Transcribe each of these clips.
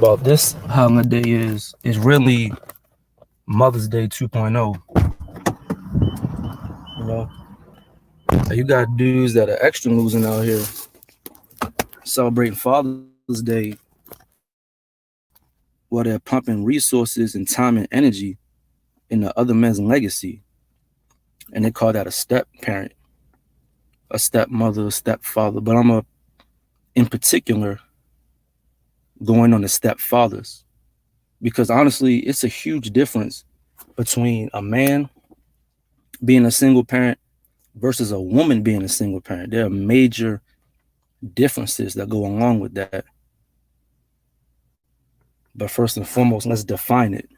about this holiday is really Mother's Day 2.0. You know, you got dudes that are extra losing out here celebrating Father's Day while they're pumping resources and time and energy into other men's legacy, and they call that a step parent, a stepmother, a stepfather. But in particular, going on the stepfathers because honestly, it's a huge difference between a man being a single parent versus a woman being a single parent. There are major differences that go along with that. But first and foremost, let's define it.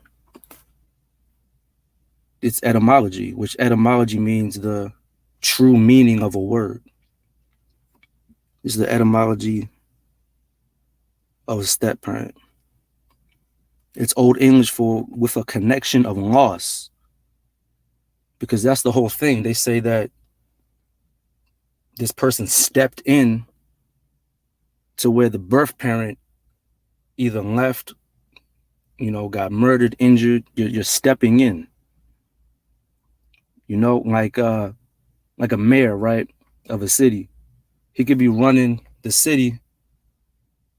It's etymology, which etymology means the true meaning of a word. It's the etymology of a step parent. It's Old English for with a connection of loss, because that's the whole thing. They say that this person stepped in to where the birth parent either left, got murdered, injured. You're stepping in, like a mayor, right, of a city. He could be running the city,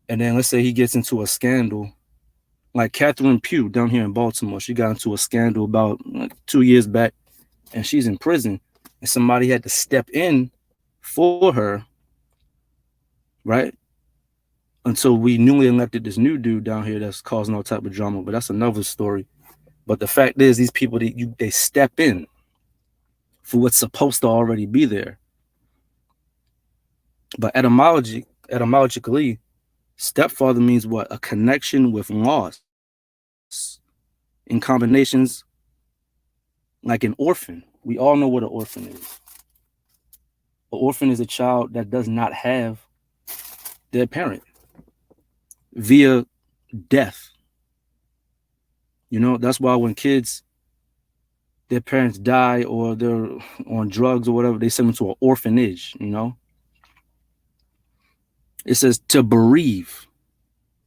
and then let's say he gets into a scandal, like Catherine Pugh down here in Baltimore. She got into a scandal about 2 years back, and she's in prison, and somebody had to step in for her, right? Until we newly elected this new dude down here that's causing all type of drama, but that's another story. But the fact is, these people they step in for what's supposed to already be there. But etymologically, stepfather means what? A connection with loss. In combinations like an orphan. We all know what an orphan is. An orphan is a child that does not have their parent via death. That's why when kids, their parents die or they're on drugs or whatever, they send them to an orphanage. It says to bereave,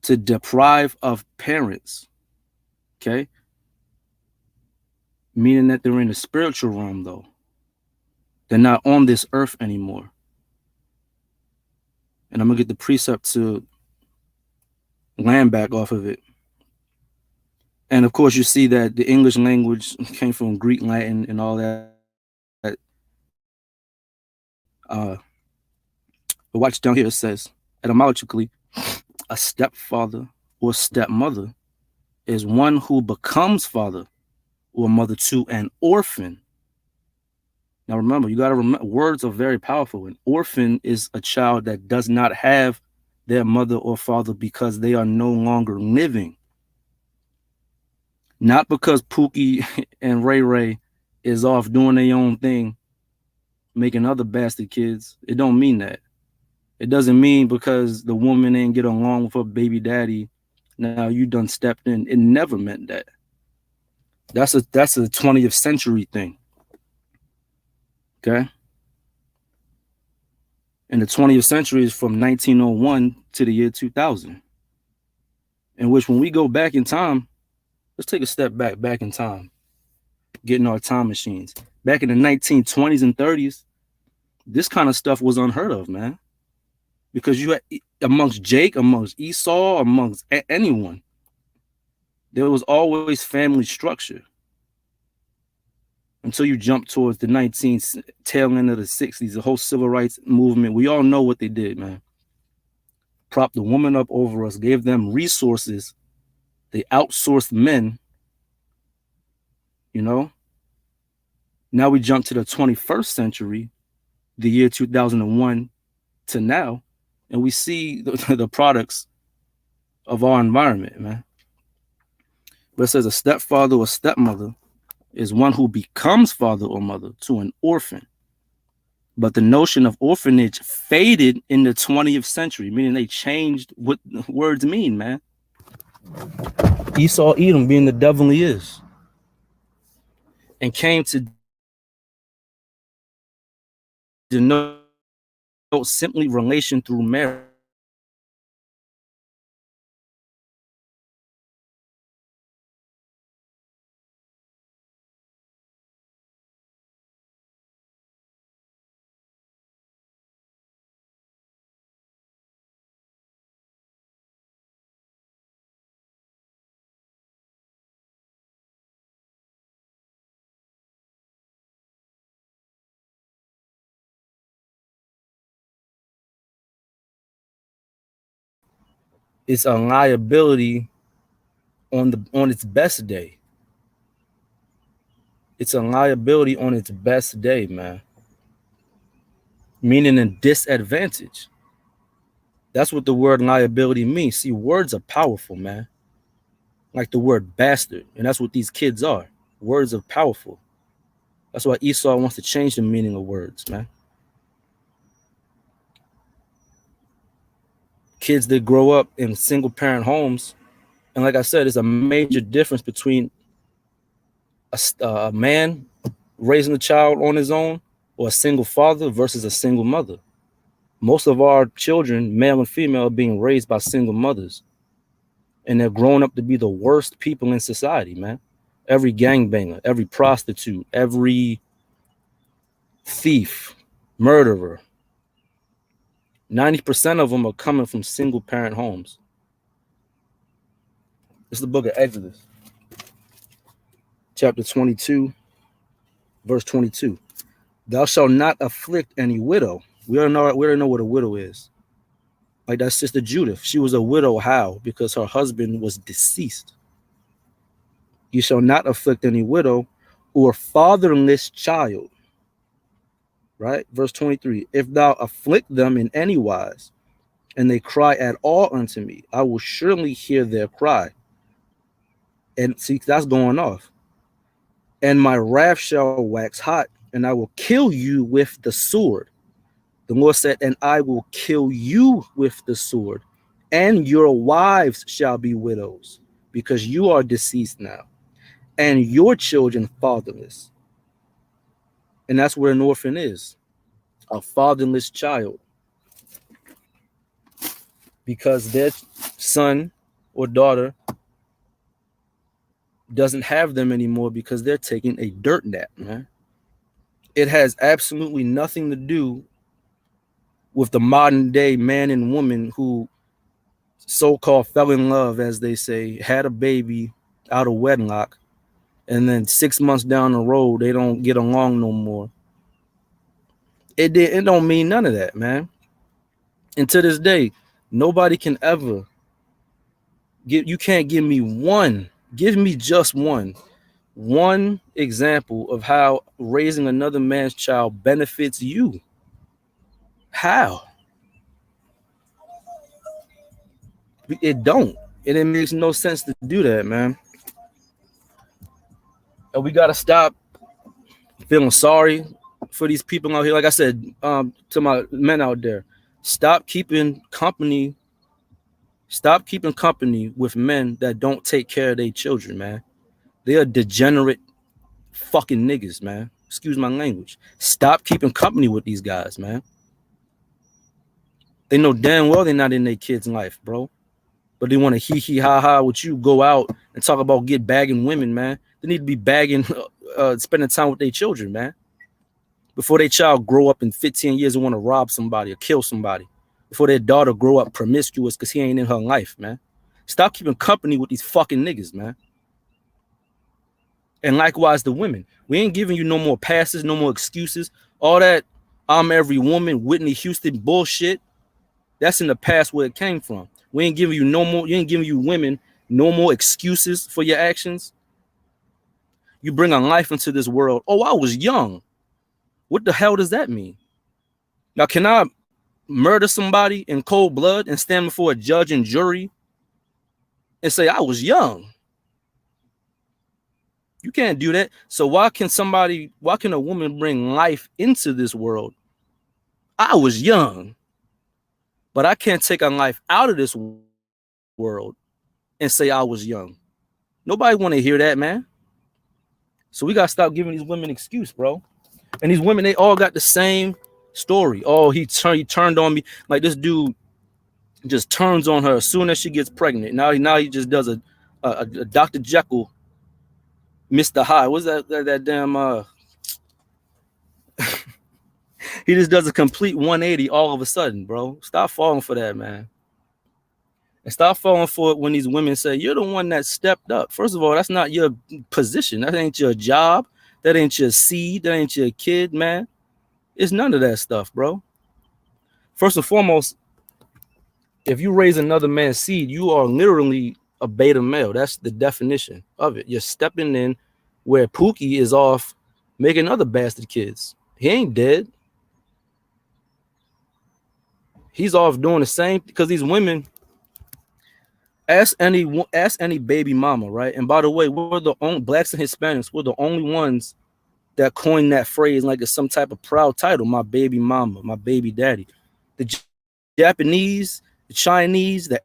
to deprive of parents. Okay. Meaning that they're in the spiritual realm, though. They're not on this earth anymore. And I'm going to get the precept to land back off of it. And of course, you see that the English language came from Greek, Latin, and all that. But watch down here, it says, etymologically, a stepfather or stepmother is one who becomes father or mother to an orphan. Now remember, you got to remember, words are very powerful. An orphan is a child that does not have their mother or father because they are no longer living. Not because Pookie and Ray Ray is off doing their own thing, making other bastard kids. It don't mean that. It doesn't mean because the woman ain't get along with her baby daddy, now you done stepped in. It never meant that. That's a 20th century thing. Okay? And the 20th century is from 1901 to the year 2000. In which when we go back in time, let's take a step back in time, getting our time machines. Back in the 1920s and 30s, this kind of stuff was unheard of, man. Because you had, amongst Jake, amongst Esau, amongst anyone, there was always family structure. Until you jump towards the tail end of the 60s, the whole civil rights movement. We all know what they did, man. Propped the woman up over us, gave them resources. They outsourced men. Now we jump to the 21st century, the year 2001 to now, and we see the products of our environment, man. But it says a stepfather or stepmother is one who becomes father or mother to an orphan. But the notion of orphanage faded in the 20th century, meaning they changed what words mean, man. Esau Edom being the devil he is, and came to denote simply relation through marriage. It's a liability on its best day. It's a liability on its best day, man. Meaning a disadvantage. That's what the word liability means. See, words are powerful, man. Like the word bastard. And that's what these kids are. Words are powerful. That's why Esau wants to change the meaning of words, man. Kids that grow up in single parent homes, and like I said, there's a major difference between a man raising a child on his own or a single father versus a single mother. Most of our children, male and female, are being raised by single mothers. And they're growing up to be the worst people in society, man. Every gangbanger, every prostitute, every thief, murderer. 90% of them are coming from single parent homes. It's the book of Exodus, chapter 22, verse 22. Thou shalt not afflict any widow. We already know what a widow is. Like that sister Judith, she was a widow. How? Because her husband was deceased. You shall not afflict any widow or fatherless child. Right? Verse 23. If thou afflict them in any wise, and they cry at all unto me, I will surely hear their cry. And see, that's going off. And my wrath shall wax hot, and I will kill you with the sword. The Lord said, and I will kill you with the sword, and your wives shall be widows, because you are deceased now, and your children fatherless. And that's where an orphan is, a fatherless child, because their son or daughter doesn't have them anymore because they're taking a dirt nap, man. It has absolutely nothing to do with the modern day man and woman who so-called fell in love, as they say, had a baby out of wedlock, and then 6 months down the road they don't get along no more. It don't mean none of that, man. And to this day, nobody can ever you can't give me just one example of how raising another man's child benefits you. How? It don't. And it makes no sense to do that, man. And we gotta stop feeling sorry for these people out here. Like I said, to my men out there, stop keeping company with men that don't take care of their children, man. They are degenerate fucking niggas, man. Excuse my language. Stop keeping company with these guys, man. They know damn well they're not in their kids' life, bro. But they want to hee ha ha with you, go out and talk about get bagging women, man. They need to be bagging, spending time with their children, man. Before their child grow up in 15 years and want to rob somebody or kill somebody. Before their daughter grow up promiscuous because he ain't in her life, man. Stop keeping company with these fucking niggas, man. And likewise the women. We ain't giving you no more passes, no more excuses. All that I'm every woman, Whitney Houston bullshit. That's in the past where it came from. We ain't giving you no more. You ain't giving you women no more excuses for your actions. You bring a life into this world. Oh, I was young. What the hell does that mean? Now, can I murder somebody in cold blood and stand before a judge and jury and say I was young? You can't do that. So why can a woman bring life into this world? I was young, but I can't take a life out of this world and say I was young. Nobody want to hear that, man. So we gotta stop giving these women excuse, bro. And these women, they all got the same story. Oh, he turned on me. Like this dude just turns on her as soon as she gets pregnant. Now he just does a Dr. Jekyll, Mr. Hyde. What's that damn he just does a complete 180 all of a sudden, bro. Stop falling for that, man. And stop falling for it when these women say, you're the one that stepped up. First of all, that's not your position. That ain't your job. That ain't your seed. That ain't your kid, man. It's none of that stuff, bro. First and foremost, If you raise another man's seed, you are literally a beta male. That's the definition of it. You're stepping in where Pookie is off making other bastard kids. He ain't dead. He's off doing the same because these women. Ask any baby mama, right? And by the way, we're the only blacks and Hispanics. We're the only ones that coined that phrase like it's some type of proud title. My baby mama, my baby daddy. The Japanese, the Chinese, the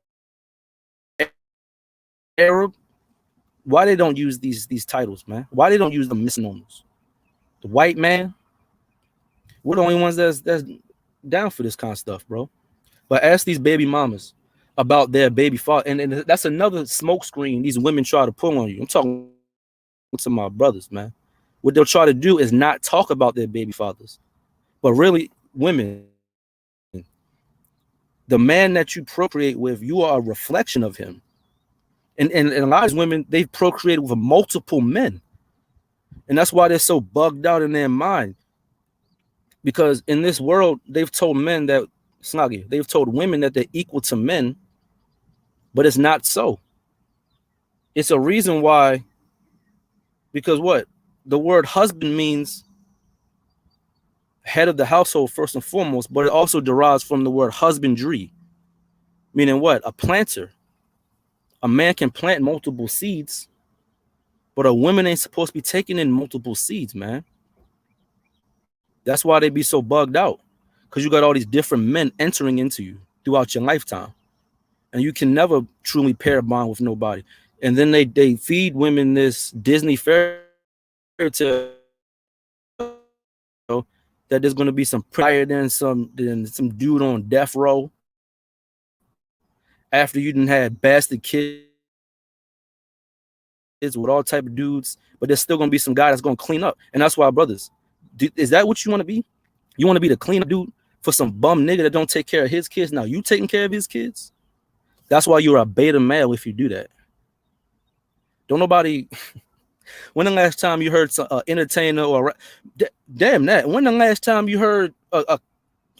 Arab. Why they don't use these titles, man? Why they don't use the misnomers? The white man. We're the only ones that's down for this kind of stuff, bro. But ask these baby mamas about their baby father, and that's another smoke screen these women try to pull on you. I'm talking to my brothers, man. What they'll try to do is not talk about their baby fathers, but really, women, the man that you procreate with, you are a reflection of him. And a lot of women, they've procreated with multiple men, and that's why they're so bugged out in their mind. Because in this world, they've told men that Snuggie, they've told women that they're equal to men, but it's not so. It's a reason why. Because what the word husband means, head of the household first and foremost, but it also derives from the word husbandry, meaning what? A planter. A man can plant multiple seeds, but a woman ain't supposed to be taking in multiple seeds, man. That's why they be so bugged out, because you got all these different men entering into you throughout your lifetime, and you can never truly pair a bond with nobody. And then they feed women this Disney fairy tale that there's going to be some higher than some dude on death row after you done had bastard kids with all type of dudes, but there's still going to be some guy that's going to clean up. And that's why, brothers, is that what you want to be? You want to be the cleanup dude for some bum nigga that don't take care of his kids? Now you taking care of his kids? That's why you're a beta male if you do that. Don't nobody. When the last time you heard some entertainer damn that? When the last time you heard a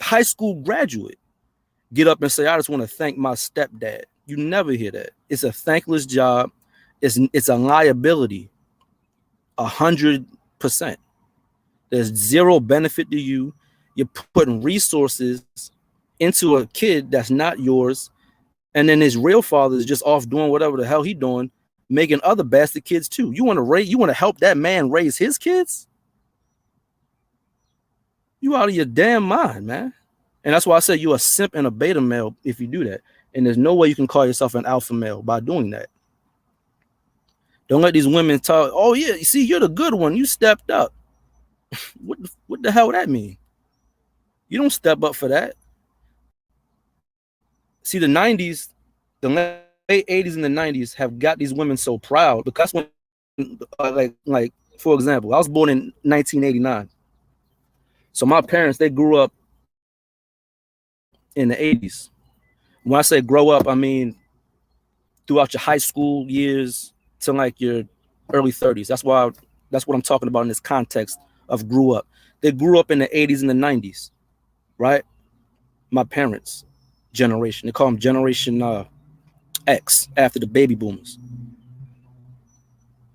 high school graduate get up and say, "I just want to thank my stepdad"? You never hear that. It's a thankless job. It's a liability. 100%. There's zero benefit to you. You're putting resources into a kid that's not yours, and then his real father is just off doing whatever the hell he doing, making other bastard kids too. You want to help that man raise his kids? You out of your damn mind, man. And that's why I say you're a simp and a beta male if you do that. And there's no way you can call yourself an alpha male by doing that. Don't let these women talk. Oh yeah, you see, you're the good one. You stepped up. What the hell that mean? You don't step up for that. See, the 90s, the late 80s and the 90s have got these women so proud because that's when, like for example, I was born in 1989. So my parents, they grew up in the 80s. When I say grow up, I mean throughout your high school years to like your early 30s. That's what I'm talking about in this context of grew up. They grew up in the 80s and the 90s, right? My parents' generation. They call them Generation X after the baby boomers.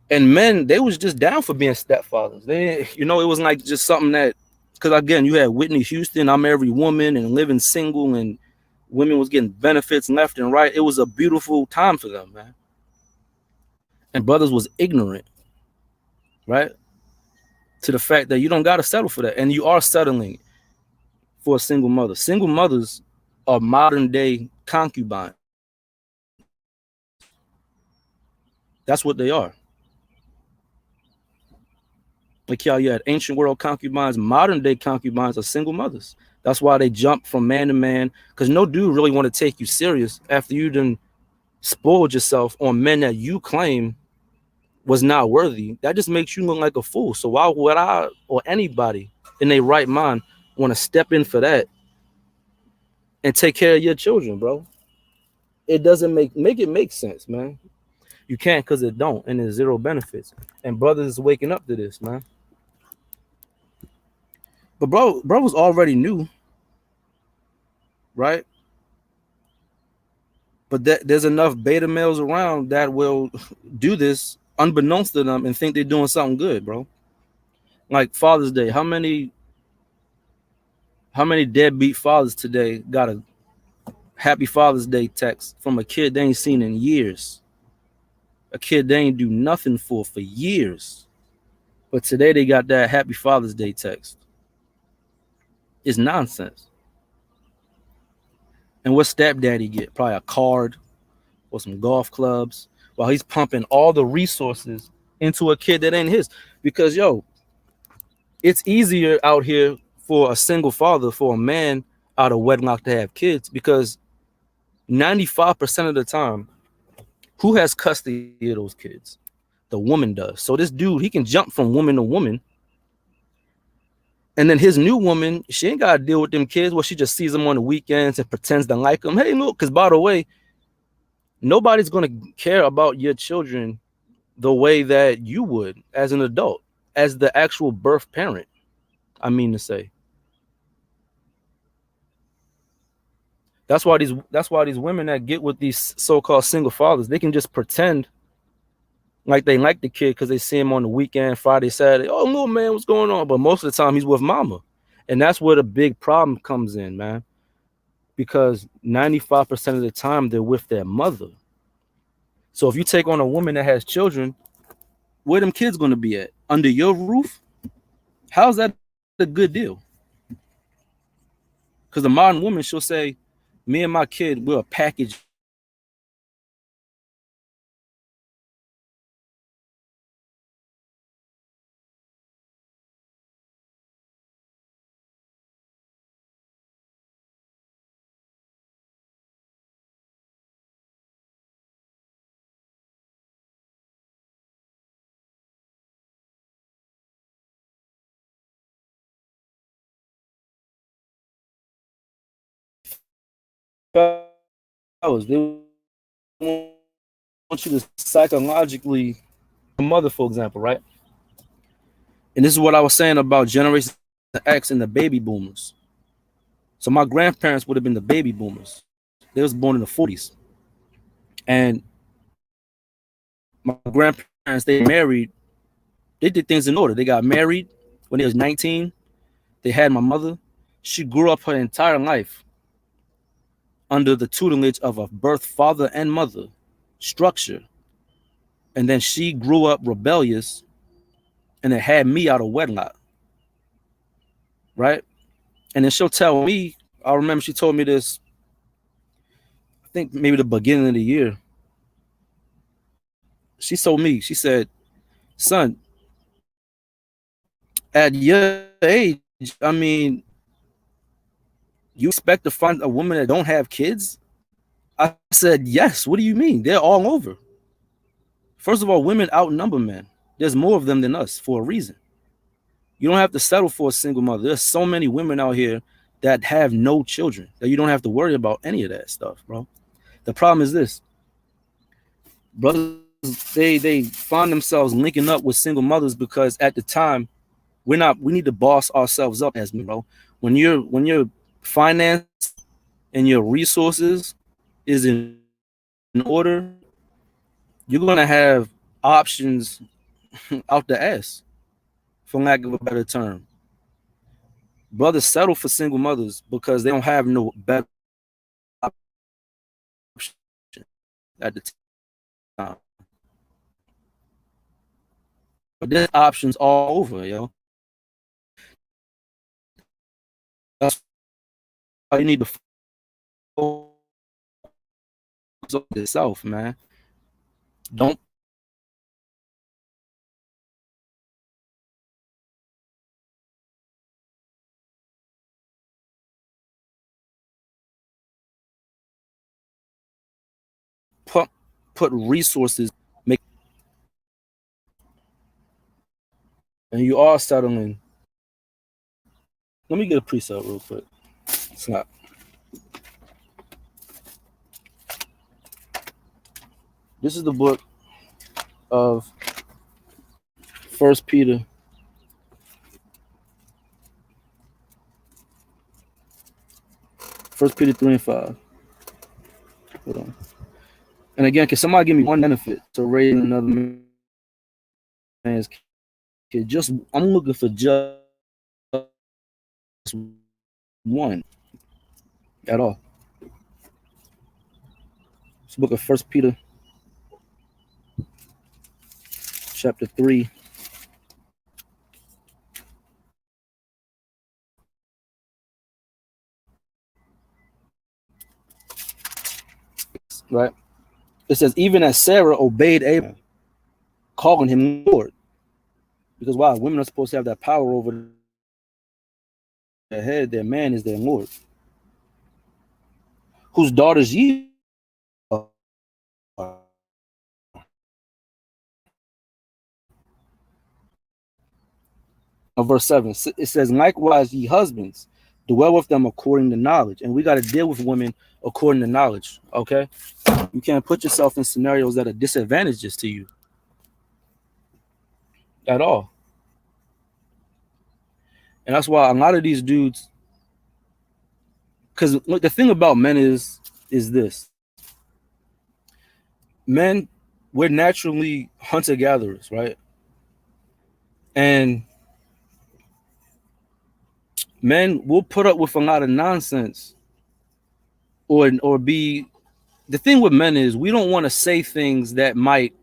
And men, they was just down for being stepfathers. It was like just something that, because again, you had Whitney Houston, I'm Every Woman, and living single, and women was getting benefits left and right. It was a beautiful time for them, man. And brothers was ignorant, right, to the fact that you don't got to settle for that, and you are settling for a single mother. Single mothers are modern day concubines. That's what they are. Like y'all, you had ancient world concubines, modern day concubines are single mothers. That's why they jump from man to man, because no dude really want to take you serious after you done spoiled yourself on men that you claim was not worthy. That just makes you look like a fool. So why would I or anybody in their right mind want to step in for that and take care of your children, bro? It doesn't make it make sense, man. You can't, because it don't, and there's zero benefits. And brothers is waking up to this, man. But bro was already knew, right? But there's enough beta males around that will do this unbeknownst to them and think they're doing something good, bro. Like Father's Day, how many deadbeat fathers today got a Happy Father's Day text from a kid they ain't seen in years, a kid they ain't do nothing for years, but today they got that Happy Father's Day text. It's nonsense. And what stepdaddy get? Probably a card or some golf clubs while he's pumping all the resources into a kid that ain't his. Because yo, it's easier out here for a single father, for a man out of wedlock to have kids, because 95% of the time, who has custody of those kids? The woman does. So this dude, he can jump from woman to woman. And then his new woman, she ain't got to deal with them kids. Well, she just sees them on the weekends and pretends to like them. Hey, look, because by the way, nobody's going to care about your children the way that you would as an adult, as the actual birth parent. I mean to say. That's why these women that get with these so-called single fathers, they can just pretend like they like the kid because they see him on the weekend, Friday, Saturday. Oh, little man, what's going on? But most of the time he's with mama. And that's where the big problem comes in, man. Because 95% of the time they're with their mother. So if you take on a woman that has children, where them kids gonna be at? Under your roof? How's that a good deal? Because the modern woman, she'll say, me and my kid, we're a package. They want you to psychologically, a mother, for example, right? And this is what I was saying about Generation X and the baby boomers. So my grandparents would have been the baby boomers. They was born in the 40s. And my grandparents, they married, they did things in order. They got married when they was 19. They had my mother. She grew up her entire life under the tutelage of a birth father and mother structure. And then she grew up rebellious and it had me out of wedlock, right? And then she'll tell me, I remember she told me this, I think maybe the beginning of the year. She told me, she said, son, at your age, I mean, you expect to find a woman that don't have kids? I said, yes. What do you mean? They're all over. First of all, women outnumber men. There's more of them than us for a reason. You don't have to settle for a single mother. There's so many women out here that have no children that you don't have to worry about any of that stuff, bro. The problem is this: brothers, they find themselves linking up with single mothers because at the time we need to boss ourselves up as men, bro. When your finance and your resources is in order, you're gonna have options out the ass, for lack of a better term. Brothers settle for single mothers because they don't have no better option at the time. But there's options all over, yo. That's why you need to focus on yourself, man. Don't put put resources make, and you are settling. Let me get a preset real quick. It's not. This is the book of First Peter. First Peter 3 and 5. Hold on. And again, can somebody give me one benefit to raising another man's kid? Just I'm looking for just one at all. It's the book of First Peter, chapter 3. Right? It says, even as Sarah obeyed Abraham, calling him Lord. Because why? Women are supposed to have that power over their head. Their man is their Lord. Whose daughters ye are. Verse 7, it says, likewise, ye husbands, dwell with them according to knowledge. And we got to deal with women according to knowledge, okay? You can't put yourself in scenarios that are disadvantageous to you at all. And that's why a lot of these dudes, because look, the thing about men is this. Men, we're naturally hunter-gatherers, right? And men will put up with a lot of nonsense or be the thing with men is we don't want to say things that might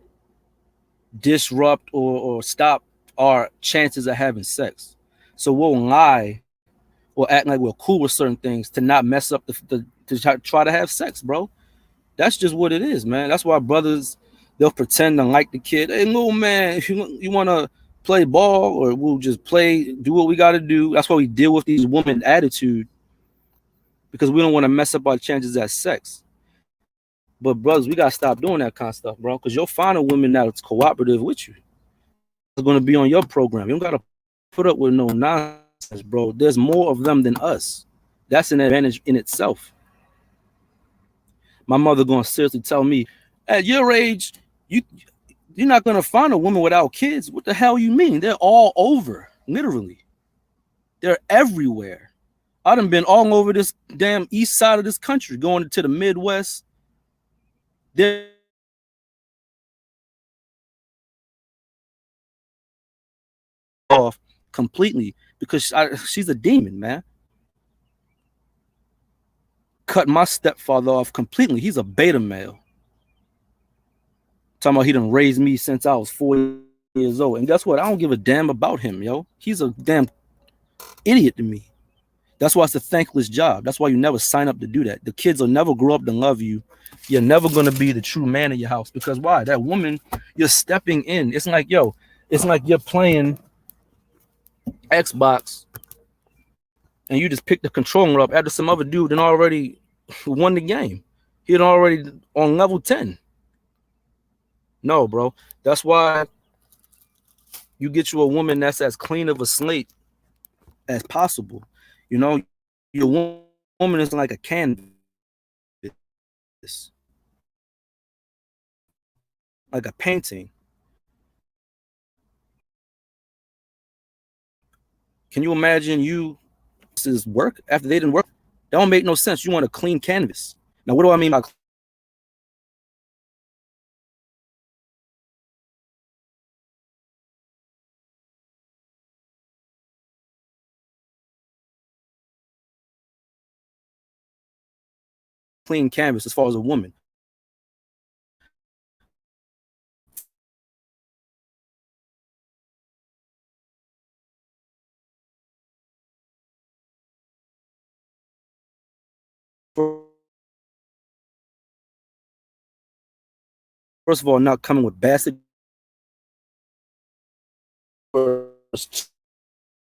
disrupt or stop our chances of having sex. So we'll lie or act like we're cool with certain things to not mess up to try to have sex, bro. That's just what it is, man. That's why brothers, they'll pretend to like the kid. Hey, little man, if you want to play ball, or we'll just play, do what we got to do. That's why we deal with these women attitude, because we don't want to mess up our chances at sex. But brothers, we got to stop doing that kind of stuff, bro, because you'll find a woman that's cooperative with you. It's going to be on your program. You don't got to put up with no nonsense, bro. There's more of them than us. That's an advantage in itself. My mother going to seriously tell me, at your age, you you're not gonna find a woman without kids. What the hell you mean? They're all over, literally. They're everywhere. I done been all over this damn east side of this country, going to the Midwest. They're off completely because she's a demon, man. Cut my stepfather off completely. He's a beta male. Talking about he done raised me since I was 4 years old. And guess what? I don't give a damn about him, yo. He's a damn idiot to me. That's why it's a thankless job. That's why you never sign up to do that. The kids will never grow up to love you. You're never going to be the true man in your house. Because why? That woman, you're stepping in. It's like, yo, it's like you're playing Xbox and you just pick the controller up after some other dude and already won the game. He'd already on level 10. No, bro. That's why you get you a woman that's as clean of a slate as possible. You know, your woman is like a canvas, like a painting. Can you imagine you this work after they didn't work? That don't make no sense. You want a clean canvas. Now, what do I mean by clean canvas as far as a woman? First of all, not coming with bastard. Verse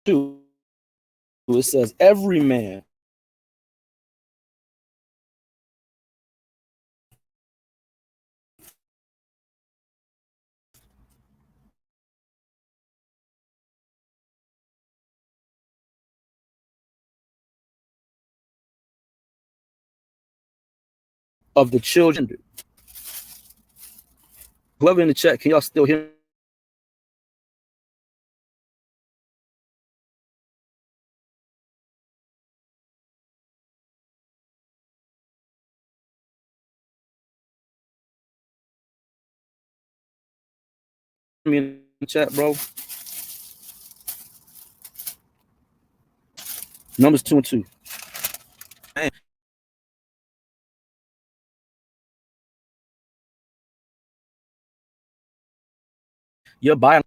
2, it says, every man of the children. Whoever in the chat, can y'all still hear me in the chat, bro. Numbers 2 and 2. Man, your Bible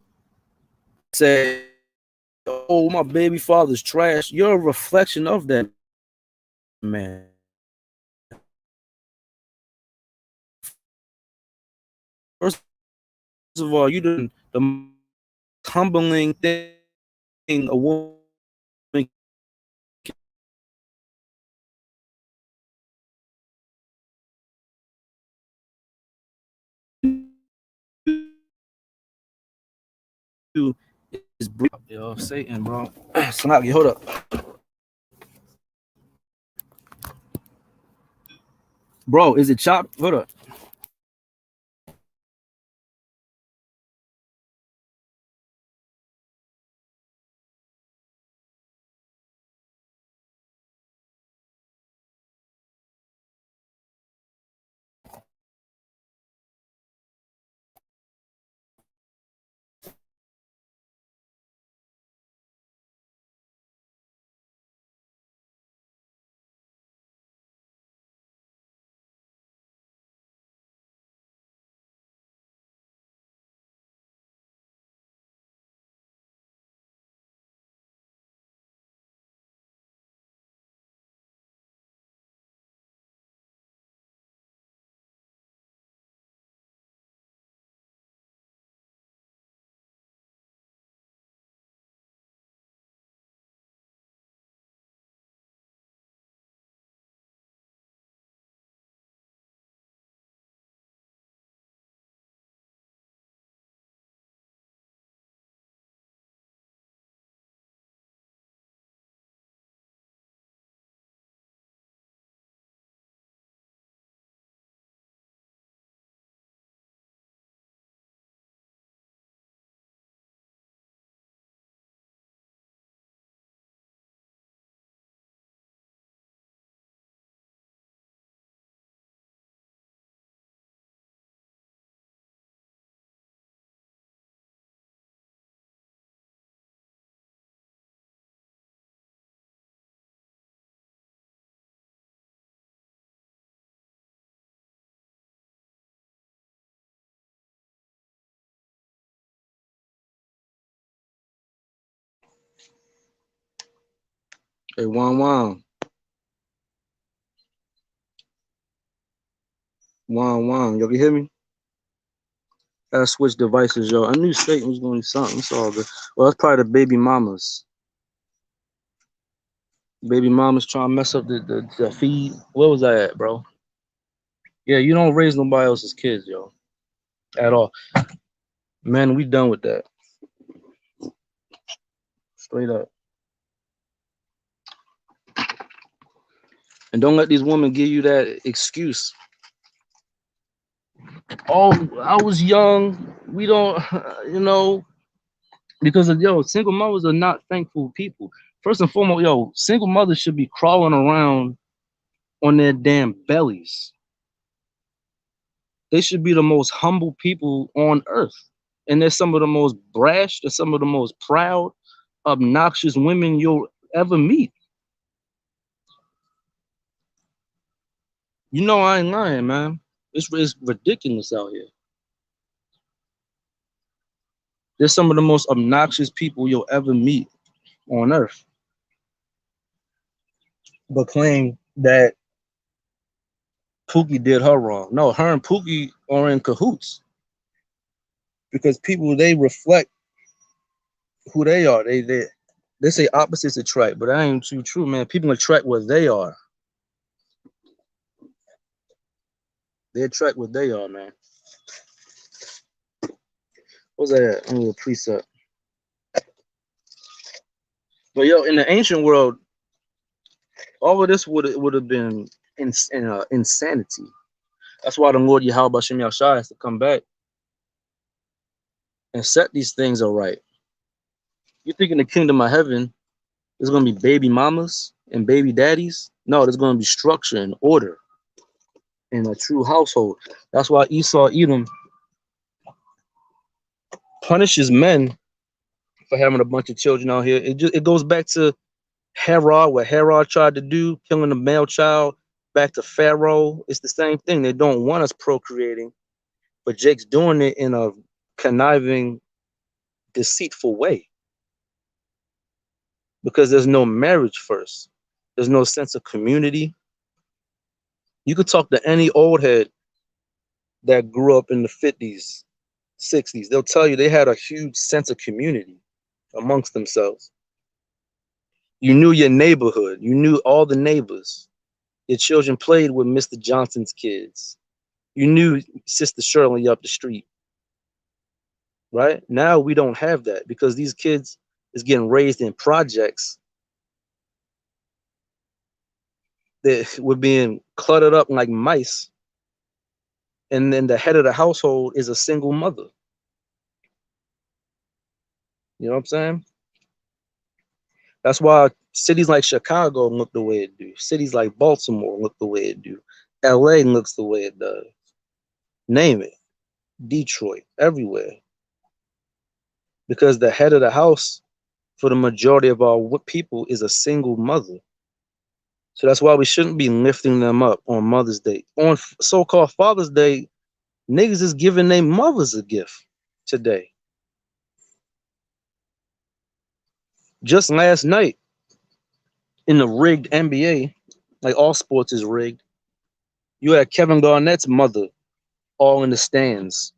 say, "Oh, my baby father's trash." You're a reflection of that man. First of all, you done the humbling thing a woman can do is bring up, yo, Satan, bro. Snap, hold up, bro. Is it chopped? Hold up. Hey, Juan. Y'all can hear me? I switch devices, yo. I knew Satan was going to do something. It's all good. Well, that's probably the baby mamas. Baby mamas trying to mess up the feed. Where was I at, bro? Yeah, you don't raise nobody else's kids, yo, at all. Man, we done with that. Straight up. And don't let these women give you that excuse. Oh, I was young. We don't, because of, single mothers are not thankful people. First and foremost, single mothers should be crawling around on their damn bellies. They should be the most humble people on earth. And they're some of the most brash, they're some of the most proud, obnoxious women you'll ever meet. You know I ain't lying, man. It's ridiculous out here. They're some of the most obnoxious people you'll ever meet on earth. But claim that Pookie did her wrong. No, her and Pookie are in cahoots. Because people, they reflect who they are. They say opposites attract, but that ain't too true, man. People attract what they are. They attract what they are, man. What's that? I need a precept. But in the ancient world, all of this would have been insanity. That's why the Lord Yahweh Shem Yahshai has to come back and set these things all right. You think in the kingdom of heaven, there's going to be baby mamas and baby daddies? No, there's going to be structure and order in a true household. That's why Esau, Edom, punishes men for having a bunch of children out here. It goes back to Herod, what Herod tried to do, killing the male child, back to Pharaoh. It's the same thing. They don't want us procreating, but Jake's doing it in a conniving, deceitful way because there's no marriage first. There's no sense of community. You could talk to any old head that grew up in the 50s, 60s. They'll tell you they had a huge sense of community amongst themselves. You knew your neighborhood. You knew all the neighbors. Your children played with Mr. Johnson's kids. You knew Sister Shirley up the street, right? Now we don't have that because these kids is getting raised in projects that were being cluttered up like mice. And then the head of the household is a single mother. You know what I'm saying? That's why cities like Chicago look the way it do. Cities like Baltimore look the way it do. LA looks the way it does. Name it. Detroit, everywhere. Because the head of the house for the majority of our people is a single mother. So that's why we shouldn't be lifting them up on Mother's Day. On so-called Father's Day, niggas is giving their mothers a gift today. Just last night in the rigged NBA, like all sports is rigged, you had Kevin Garnett's mother all in the stands.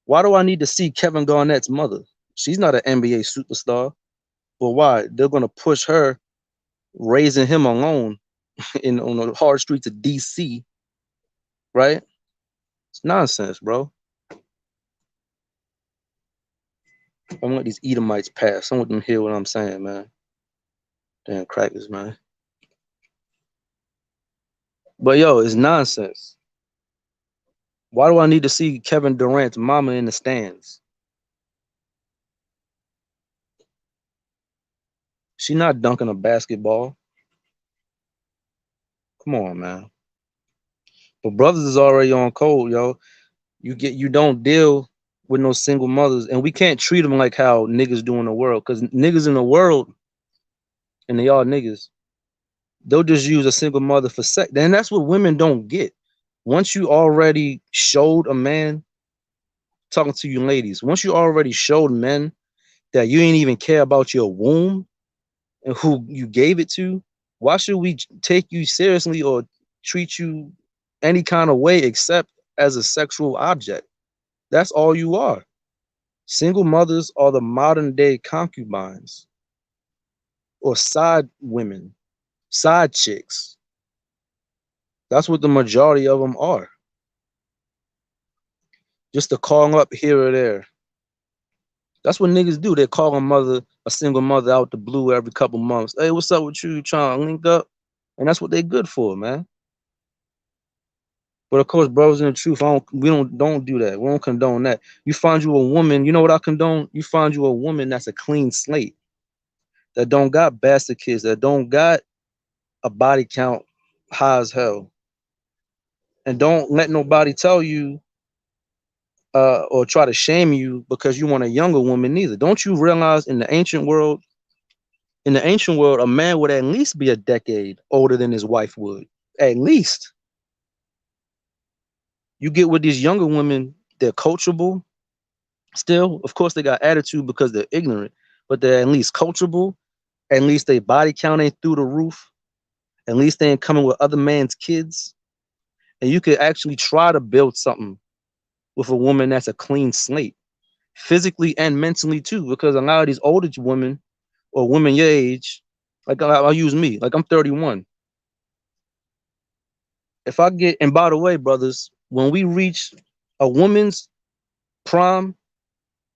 Why do I need to see Kevin Garnett's mother? She's not an NBA superstar. But why? They're going to push her raising him alone on the hard streets of DC, right? It's nonsense, bro. I want these Edomites pass. I want them to hear what I'm saying, man. Damn crackers, man. But yo, it's nonsense. Why do I need to see Kevin Durant's mama in the stands? She not dunking a basketball. Come on, man. But brothers is already on code, yo. You don't deal with no single mothers, and we can't treat them like how niggas do in the world, because niggas in the world, and they are niggas, they'll just use a single mother for sex. And that's what women don't get. Once you already showed a man, talking to you ladies, once you already showed men that you ain't even care about your womb and who you gave it to, why should we take you seriously or treat you any kind of way except as a sexual object? That's all you are. Single mothers are the modern day concubines or side women, side chicks. That's what the majority of them are. Just to call up here or there. That's what niggas do. They call a single mother out the blue every couple months. Hey, what's up with you? You trying to link up? And that's what they good for, man. But of course, brothers, in the truth, we don't do that. We don't condone that. You find you a woman, you know what I condone? You find you a woman that's a clean slate, that don't got bastard kids, that don't got a body count high as hell. And don't let nobody tell you or try to shame you because you want a younger woman neither. Don't you realize in the ancient world, a man would at least be a decade older than his wife would. At least. You get with these younger women, they're coachable still. Of course, they got attitude because they're ignorant, but they're at least coachable. At least their body count ain't through the roof. At least they ain't coming with other man's kids. And you could actually try to build something with a woman that's a clean slate, physically and mentally too, because a lot of these older women or women your age, like I'll use me, like I'm 31. If I get, and by the way, brothers, when we reach a woman's prime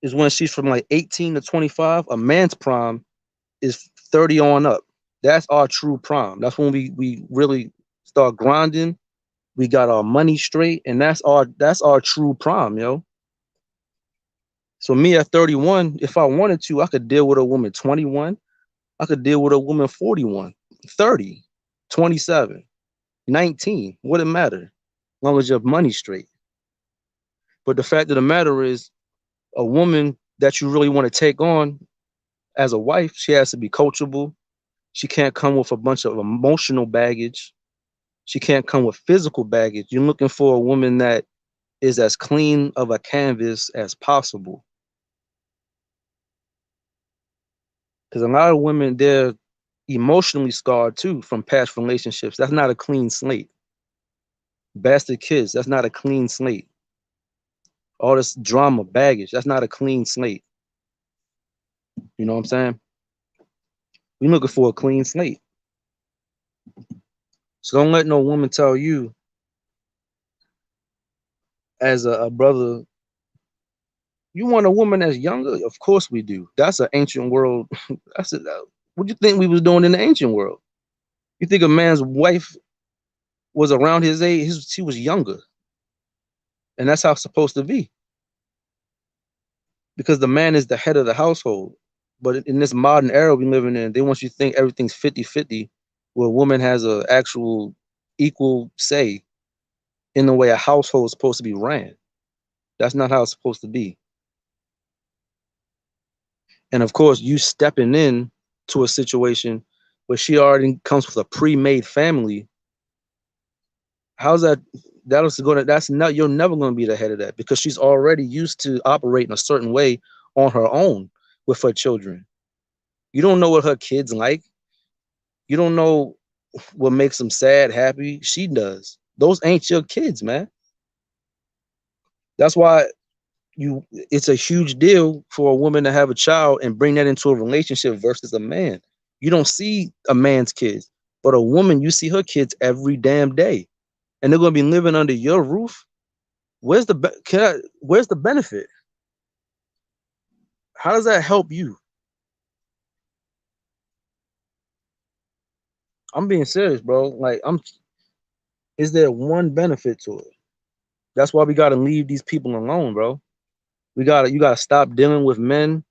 is when she's from like 18 to 25. A man's prime is 30 on up. That's our true prime. That's when we really start grinding. We got our money straight, and that's our true prime, yo. So me at 31, if I wanted to, I could deal with a woman 21. I could deal with a woman 41, 30, 27, 19. Wouldn't matter, as long as your money's straight. But the fact of the matter is, a woman that you really want to take on as a wife, she has to be coachable. She can't come with a bunch of emotional baggage. She can't come with physical baggage. You're looking for a woman that is as clean of a canvas as possible. Because a lot of women, they're emotionally scarred too from past relationships. That's not a clean slate. Bastard kids, that's not a clean slate. All this drama, baggage, that's not a clean slate. You know what I'm saying? We're looking for a clean slate. So don't let no woman tell you as a brother, you want a woman that's younger? Of course we do. That's an ancient world. That's a, what you think we was doing in the ancient world? You think a man's wife was around his age? She was younger, and that's how it's supposed to be because the man is the head of the household. But in this modern era we living in, they want you to think everything's 50-50, where a woman has a actual equal say in the way a household is supposed to be ran. That's not how it's supposed to be. And of course, you stepping in to a situation where she already comes with a pre-made family. How's that? That's not, you're never gonna be the head of that because she's already used to operating a certain way on her own with her children. You don't know what her kids like. You don't know what makes them sad, happy. She does. Those ain't your kids, man. That's why it's a huge deal for a woman to have a child and bring that into a relationship versus a man. You don't see a man's kids, but a woman, you see her kids every damn day, and they're gonna be living under your roof. Where's the benefit? How does that help you? I'm being serious, bro. Like, is there one benefit to it? That's why we gotta leave these people alone, bro. You gotta stop dealing with men.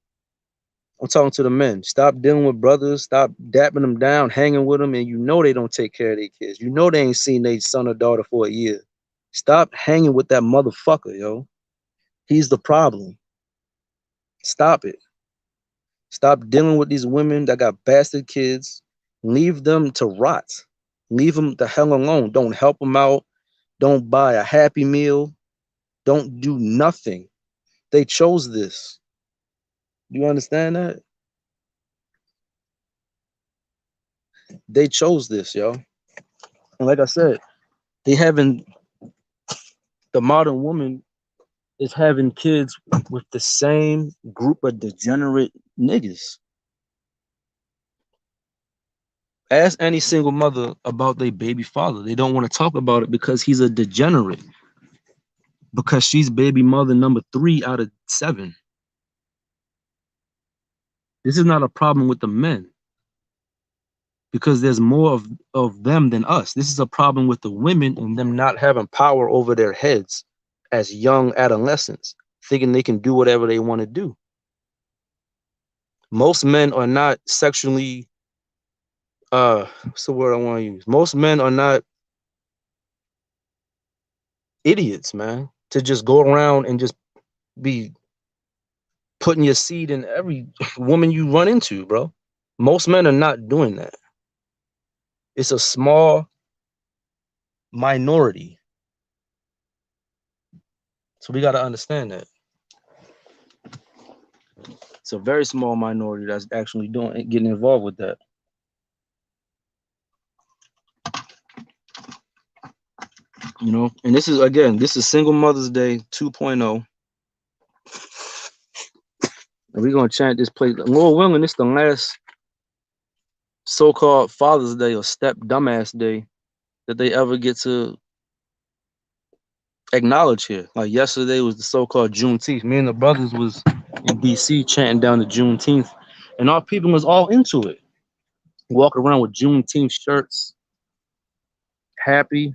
I'm talking to the men. Stop dealing with brothers. Stop dapping them down, hanging with them, and you know they don't take care of their kids. You know they ain't seen their son or daughter for a year. Stop hanging with that motherfucker, yo. He's the problem. Stop it. Stop dealing with these women that got bastard kids. Leave them to rot. Leave them the hell alone. Don't help them out. Don't buy a Happy Meal. Don't do nothing. They chose this. Do you understand that? They chose this, yo. And like I said, they having the modern woman is having kids with the same group of degenerate niggas. Ask any single mother about their baby father. They don't want to talk about it because he's a degenerate. Because she's baby mother number 3 out of 7. This is not a problem with the men because there's more of them than us. This is a problem with the women and them not having power over their heads as young adolescents, thinking they can do whatever they want to do. Most men are not sexually what's the word I want to use? Most men are not idiots, man, to just go around and just be putting your seed in every woman you run into, bro. Most men are not doing that. It's a small minority. So we got to understand that. It's a very small minority that's actually getting involved with that. You know, and this is Single Mother's Day 2.0. And we're gonna chant this place. Lord willing, this the last so-called Father's Day or Step Dumbass Day that they ever get to acknowledge here. Like yesterday was the so-called Juneteenth. Me and the brothers was in DC chanting down the Juneteenth, and our people was all into it. Walk around with Juneteenth shirts, happy.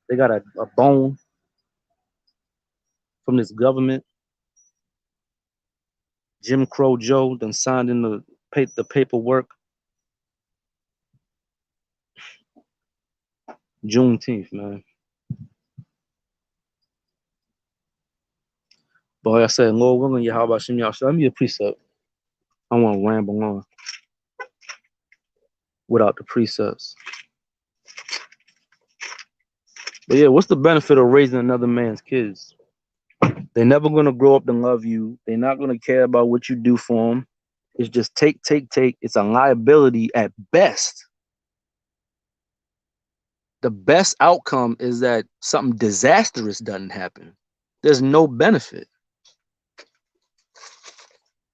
They got a bone from this government. Jim Crow Joe done signed in the paperwork. Juneteenth, man. But like I said, Lord willing, Yahweh Shem Yahshua, let me a precept. I want to ramble on without the precepts. But yeah, what's the benefit of raising another man's kids? They're never gonna grow up and love you. They're not gonna care about what you do for them. It's just take, take, take. It's a liability at best. The best outcome is that something disastrous doesn't happen. There's no benefit.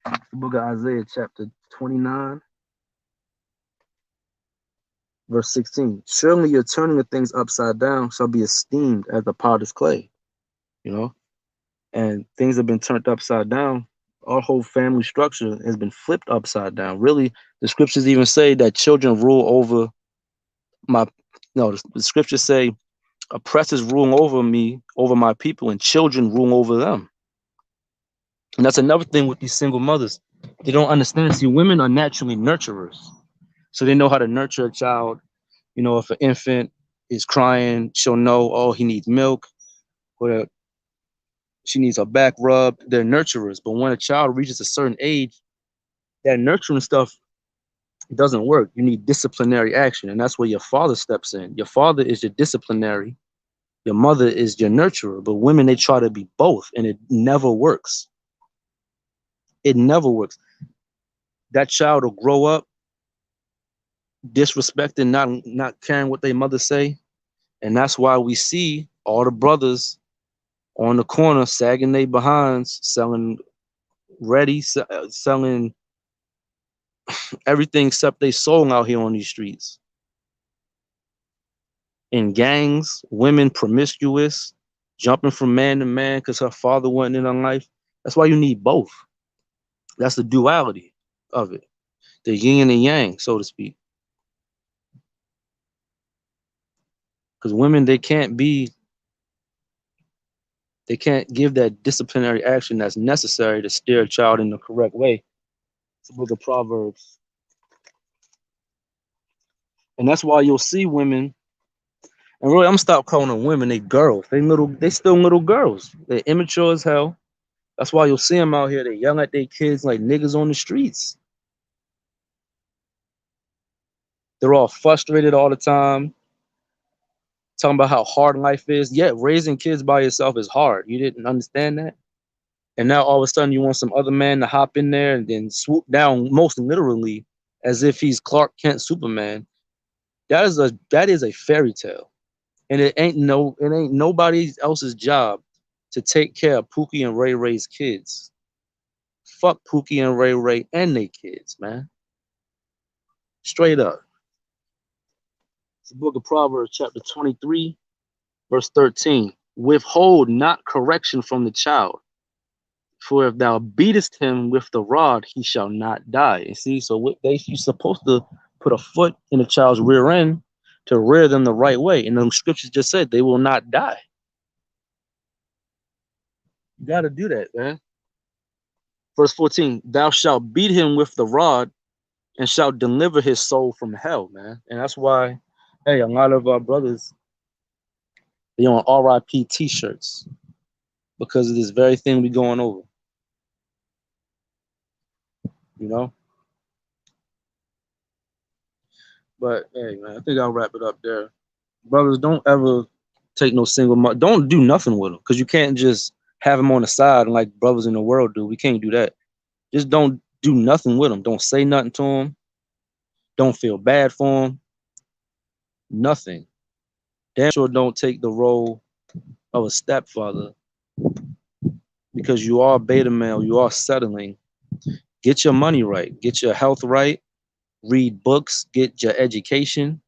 The book of Isaiah, chapter 29, verse 16. Surely your turning of things upside down shall be esteemed as the potter's clay. You know, and things have been turned upside down. Our whole family structure has been flipped upside down. Really, the scriptures even say that children rule over my. No, the scriptures say oppressors rule over me, over my people, and children rule over them. And that's another thing with these single mothers. They don't understand. See, women are naturally nurturers. So they know how to nurture a child. You know, if an infant is crying, she'll know, oh, he needs milk, or she needs a back rub. They're nurturers. But when a child reaches a certain age, that nurturing stuff doesn't work. You need disciplinary action. And that's where your father steps in. Your father is your disciplinary. Your mother is your nurturer. But women, they try to be both, and it never works. It never works. That child will grow up disrespecting, not caring what their mother say. And that's why we see all the brothers on the corner sagging their behinds, selling selling everything except they soul out here on these streets. In gangs, women promiscuous, jumping from man to man because her father wasn't in her life. That's why you need both. That's the duality of it. The yin and yang, so to speak. Because women, they can't give that disciplinary action that's necessary to steer a child in the correct way. It's a book of Proverbs. And that's why you'll see women, and really, I'm gonna stop calling them women, they girls. They still little girls. They're immature as hell. That's why you'll see them out here. They yell at their kids like niggas on the streets. They're all frustrated all the time, talking about how hard life is. Yeah, raising kids by yourself is hard. You didn't understand that? And now all of a sudden you want some other man to hop in there and then swoop down, most literally, as if he's Clark Kent Superman. That is a fairy tale. And it ain't nobody else's job to take care of Pookie and Ray Ray's kids. Fuck Pookie and Ray Ray and their kids, man. Straight up. It's the book of Proverbs, chapter 23, verse 13. Withhold not correction from the child, for if thou beatest him with the rod, he shall not die. You see, so you're supposed to put a foot in a child's rear end to rear them the right way. And the scriptures just said they will not die. You got to do that, man. Verse 14, thou shalt beat him with the rod and shalt deliver his soul from hell, man. And that's why, hey, a lot of our brothers, they on RIP t-shirts because of this very thing we going over. You know? But hey, man, I think I'll wrap it up there. Brothers, don't ever take no single mother. Don't do nothing with them because you can't just have them on the side like brothers in the world do. We can't do that. Just don't do nothing with them. Don't say nothing to them. Don't feel bad for them. Nothing. Damn sure don't take the role of a stepfather because you are beta male. You are settling. Get your money right. Get your health right. Read books. Get your education.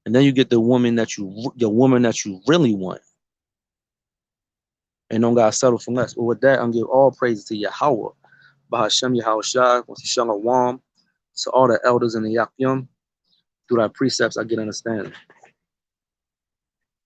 And then you get the woman that you really want. And don't gotta settle for less. But with that, I'm giving all praises to Yahweh, Bahashem Yahweh Shai, Shalom, to all the elders in the Yakyum. Through thy precepts, I get understanding.